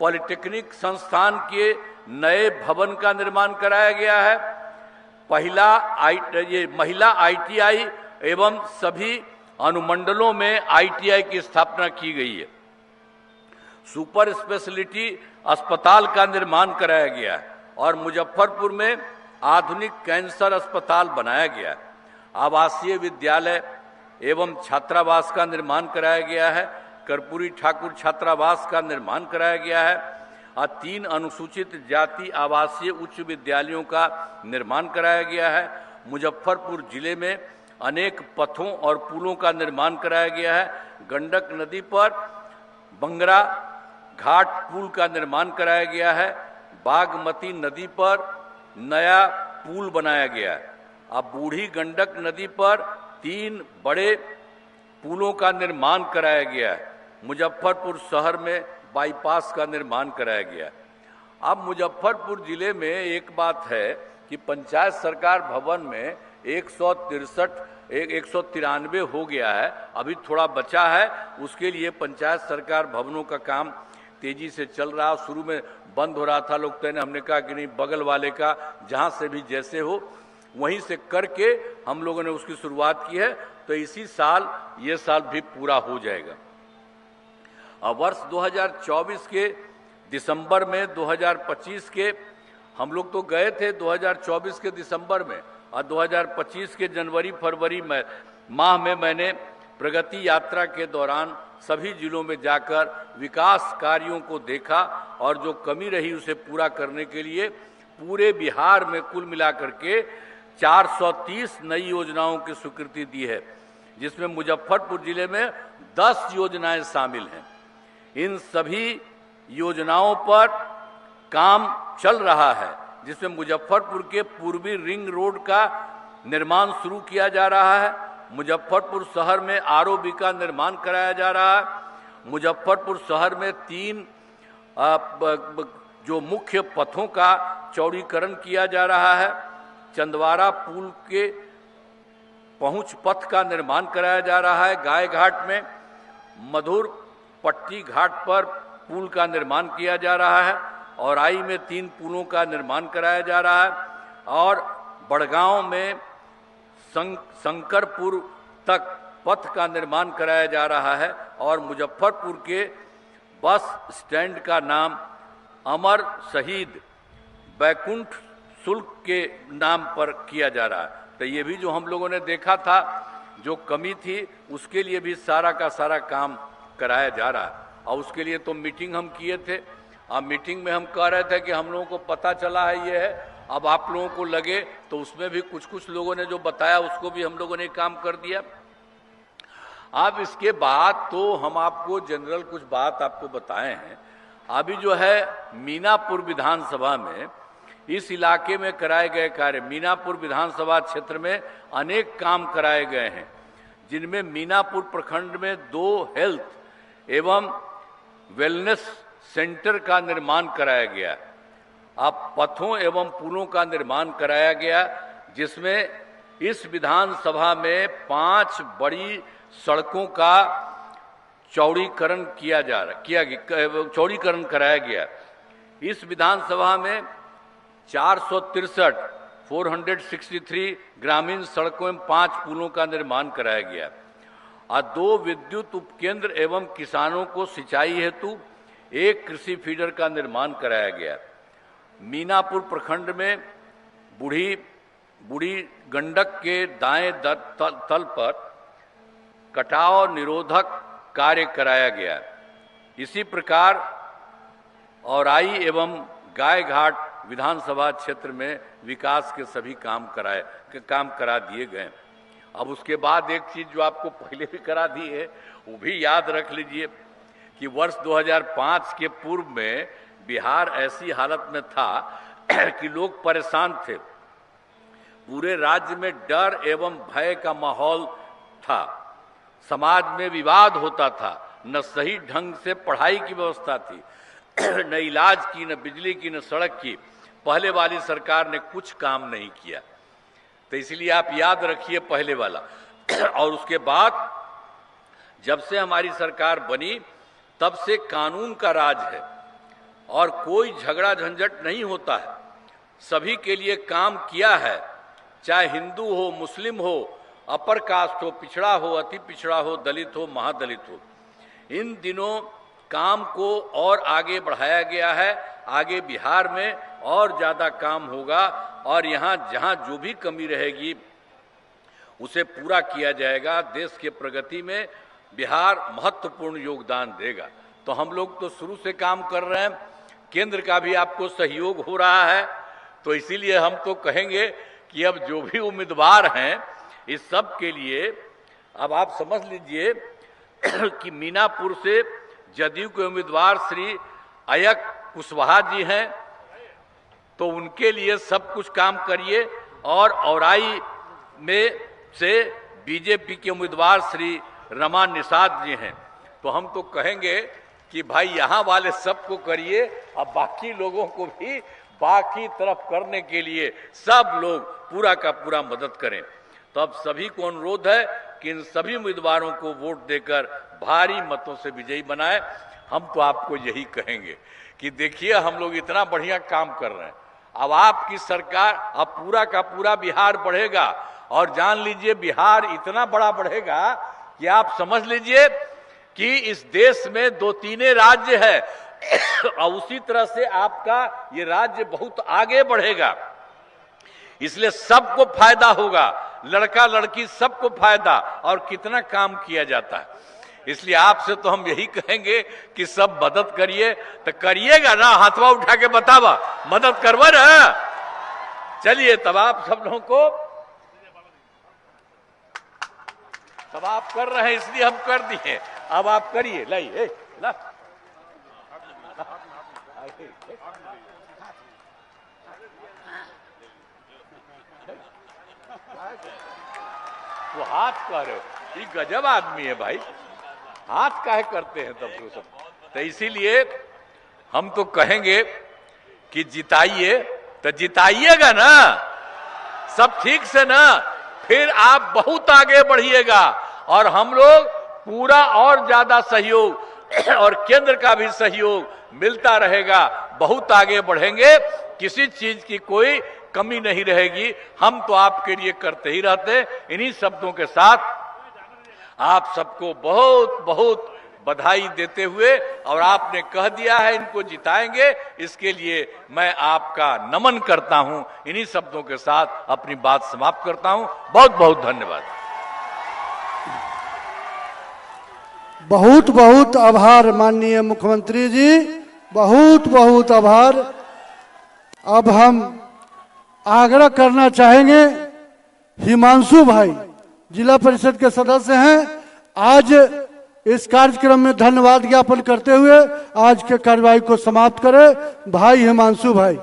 Polytechnic संस्थान के नए भवन का निर्माण कराया गया है। ये महिला आईटीआई एवं सभी अनुमंडलों में आईटीआई की स्थापना की गई है। सुपर स्पेशलिटी अस्पताल का निर्माण कराया गया है और मुजफ्फरपुर में आधुनिक कैंसर अस्पताल बनाया गया है। आवासीय विद्यालय एवं छात्रावास का निर्माण कराया गया है। कर्पूरी ठाकुर छात्रावास का निर्माण कराया गया है और 3 अनुसूचित जाति आवासीय उच्च विद्यालयों का निर्माण कराया गया है। मुजफ्फरपुर जिले में अनेक पथों और पुलों का निर्माण कराया गया है। गंडक नदी पर बंगरा घाट पुल का निर्माण कराया गया है। बागमती नदी पर नया पुल बनाया गया है। अब बूढ़ी गंडक नदी पर 3 बड़े पुलों का निर्माण कराया गया है। मुजफ्फरपुर शहर में बाईपास का निर्माण कराया गया है। अब मुजफ्फरपुर जिले में एक बात है कि पंचायत सरकार भवन में 193 हो गया है, अभी थोड़ा बचा है। उसके लिए पंचायत सरकार भवनों का काम तेजी से चल रहा। शुरू में बंद हो रहा था, लोग कहने, हमने कहा कि नहीं, बगल वाले का जहां से भी जैसे हो वहीं से करके हम लोगों ने उसकी शुरुआत की है। तो इसी साल ये साल भी पूरा हो जाएगा। अब वर्ष 2024 के दिसंबर में 2025 के हम लोग तो गए थे 2024 के दिसंबर में, और 2025 के जनवरी फरवरी माह में मैंने प्रगति यात्रा के दौरान सभी जिलों में जाकर विकास कार्यों को देखा और जो कमी रही उसे पूरा करने के लिए पूरे बिहार में कुल मिलाकर के 430 नई योजनाओं की स्वीकृति दी है, जिसमें मुजफ्फरपुर जिले में 10 योजनाएं शामिल हैं। इन सभी योजनाओं पर काम चल रहा है, जिसमें मुजफ्फरपुर के पूर्वी रिंग रोड का निर्माण शुरू किया जा रहा है। मुजफ्फरपुर शहर में आरओबी का निर्माण कराया जा रहा है। मुजफ्फरपुर शहर में 3 जो मुख्य पथों का चौड़ीकरण किया जा रहा है। चंदवारा पुल के पहुंच पथ का निर्माण कराया जा रहा है। गाय घाट में मधुर पट्टी घाट पर पुल का निर्माण किया जा रहा है। और आई में 3 पुलों का निर्माण कराया जा रहा है। और बड़गांव में शंकरपुर तक पथ का निर्माण कराया जा रहा है। और मुजफ्फरपुर के बस स्टैंड का नाम अमर शहीद बैकुंठ शुल्क के नाम पर किया जा रहा है। तो ये भी जो हम लोगों ने देखा था, जो कमी थी, उसके लिए भी सारा का सारा काम कराया जा रहा है। और उसके लिए तो मीटिंग हम किए थे। अब मीटिंग में हम कह रहे थे कि हम लोगों को पता चला है ये है, अब आप लोगों को लगे, तो उसमें भी कुछ लोगों ने जो बताया उसको भी हम लोगों ने काम कर दिया। अब इसके बाद तो हम आपको जनरल कुछ बात आपको बताए हैं। अभी जो है मीनापुर विधानसभा में, इस इलाके में कराए गए कार्य, मीनापुर विधानसभा क्षेत्र में अनेक काम कराए गए हैं, जिनमें मीनापुर प्रखंड में 2 हेल्थ एवं वेलनेस सेंटर का निर्माण कराया गया। अब पथों एवं पुलों का निर्माण कराया गया, जिसमें इस विधानसभा में 5 बड़ी सड़कों का चौड़ीकरण चौड़ीकरण कराया गया। इस विधानसभा में 463 ग्रामीण सड़कों एवं 5 पुलों का निर्माण कराया गया और 2 विद्युत उपकेंद्र एवं किसानों को सिंचाई हेतु 1 कृषि फीडर का निर्माण कराया गया। मीनापुर प्रखंड में बूढ़ी गंडक के दाएं तल पर कटाव निरोधक कार्य कराया गया। इसी प्रकार औराई एवं गाय घाट विधानसभा क्षेत्र में विकास के सभी काम करा दिए गए। अब उसके बाद एक चीज जो आपको पहले भी करा दी है, वो भी याद रख लीजिए कि वर्ष 2005 के पूर्व में बिहार ऐसी हालत में था कि लोग परेशान थे। पूरे राज्य में डर एवं भय का माहौल था। समाज में विवाद होता था, न सही ढंग से पढ़ाई की व्यवस्था थी, न इलाज की, न बिजली की, न सड़क की। पहले वाली सरकार ने कुछ काम नहीं किया। तो इसलिए आप याद रखिए पहले वाला। और उसके बाद जब से हमारी सरकार बनी तब से कानून का राज है। और कोई झगड़ा झंझट नहीं होता है। सभी के लिए काम किया है, चाहे हिंदू हो, मुस्लिम हो, अपर कास्ट हो, पिछड़ा हो, अति पिछड़ा हो, दलित हो, महादलित हो। इन दिनों काम को और आगे बढ़ाया गया है। आगे बिहार में और ज़्यादा काम होगा और यहाँ जहाँ जो भी कमी रहेगी उसे पूरा किया जाएगा। देश के प्रगति में बिहार महत्वपूर्ण योगदान देगा। तो हम लोग तो शुरू से काम कर रहे हैं, केंद्र का भी आपको सहयोग हो रहा है। तो इसीलिए हम तो कहेंगे कि अब जो भी उम्मीदवार हैं इस सब के लिए अब आप समझ लीजिए कि मीनापुर से जदयू के उम्मीदवार श्री अयक कुशवाहा जी हैं, तो उनके लिए सब कुछ काम करिए। और औराई में से बीजेपी के उम्मीदवार श्री रमा निषाद जी हैं, तो हम तो कहेंगे कि भाई यहाँ वाले सबको करिए, अब बाकी लोगों को भी बाकी तरफ करने के लिए सब लोग पूरा का पूरा मदद करें। तो अब सभी को अनुरोध है कि इन सभी उम्मीदवारों को वोट देकर भारी मतों से विजयी बनाए। हम तो आपको यही कहेंगे कि देखिए हम लोग इतना बढ़िया काम कर रहे हैं, अब आपकी सरकार, अब पूरा का पूरा बिहार बढ़ेगा। और जान लीजिए बिहार इतना बड़ा बढ़ेगा कि आप समझ लीजिए कि इस देश में 2-3 राज्य है और उसी तरह से आपका ये राज्य बहुत आगे बढ़ेगा। इसलिए सबको फायदा होगा, लड़का लड़की सबको फायदा। और कितना काम किया जाता है, इसलिए आपसे तो हम यही कहेंगे कि सब मदद करिए। तो करिएगा ना, हाथवा उठा के बतावा, मदद करवा ना। चलिए तब आप सब लोगों को, तब आप कर रहे हैं इसलिए हम कर दिए, अब आप करिए। लाइए ला वो हाथ कह रहे हो, ये गजब आदमी है भाई, हाथ काहे करते हैं तब तो सब। तो इसीलिए हम तो कहेंगे कि जिताइए, तो जिताइएगा ना सब ठीक से ना, फिर आप बहुत आगे बढ़िएगा। और हम लोग पूरा और ज्यादा सहयोग और केंद्र का भी सहयोग मिलता रहेगा, बहुत आगे बढ़ेंगे, किसी चीज की कोई कमी नहीं रहेगी। हम तो आपके लिए करते ही रहते। इन्हीं शब्दों के साथ आप सबको बहुत बहुत बधाई देते हुए, और आपने कह दिया है इनको जिताएंगे, इसके लिए मैं आपका नमन करता हूं। इन्हीं शब्दों के साथ अपनी बात समाप्त करता हूं। बहुत बहुत धन्यवाद। बहुत बहुत आभार माननीय मुख्यमंत्री जी, बहुत बहुत आभार। अब हम आग्रह करना चाहेंगे, हिमांशु भाई जिला परिषद के सदस्य हैं, आज इस कार्यक्रम में धन्यवाद ज्ञापन करते हुए आज के कार्यवाही को समाप्त करें। भाई हिमांशु भाई।